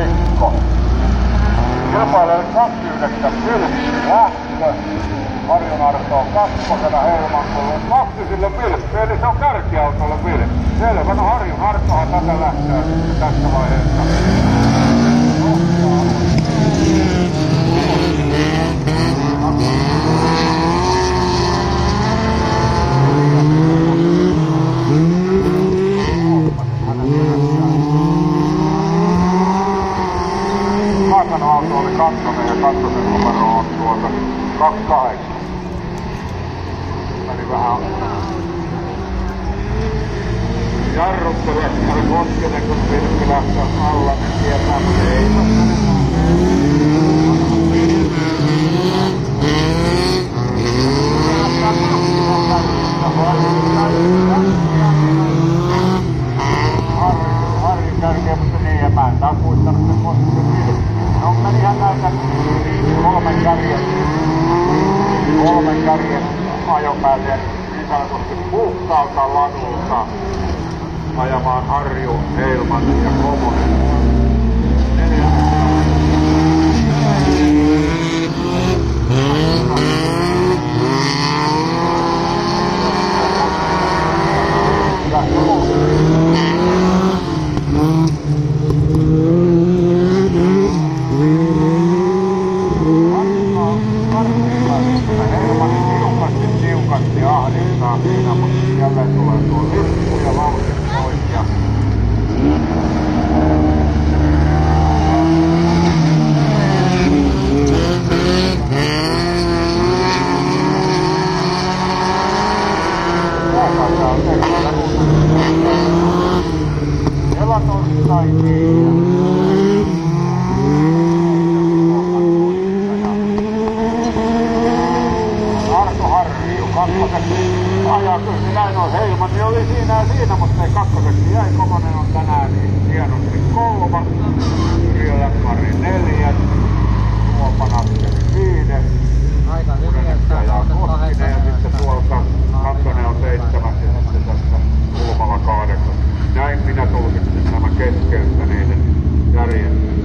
Mikko. Kilpailee 29 Vilppi lähtö. Harjun Arto on kakkosena, Heilman tullut kaksisille Vilppi, eli se on kärkiautolle Vilppi. Selvä, no Harjun Artohan tätä lähtee tässä vaiheessa. Maakan auto oli kakkonen ja kakkosen numero on 28. Meni vähän jarruttelu, että oli Koskinen, kun Vilppi lähtee alla, niin tietää, mutta ei Harri kärkeä, mutta niin, ja mä en taas muistanut sen Koskisen Vilppi. No menihän näitä kolmen kärjen ajopäälleen niin sanotusti puhtaalta ladulta ajamaan Harju, Heilman ja Komonen. Tiukasti ahdistaa siinä, mutta jälleen tulee tuo lippu ja lausi pois ja ajaa kyllä näin on Heilman, niin oli siinä, mutta ei kakkoseksi jäi. Komonen on tänään niin hienosti kolmas, Yrjö Läppari 4, Tuopan Askeli 5, Kudenekka ajaa Koskinen ja sitten tuolta Kantonen on 7 ja sitten tässä kulmalla 8. Näin minä tulkitsin nämä keskeyttäneiden järjestelmät.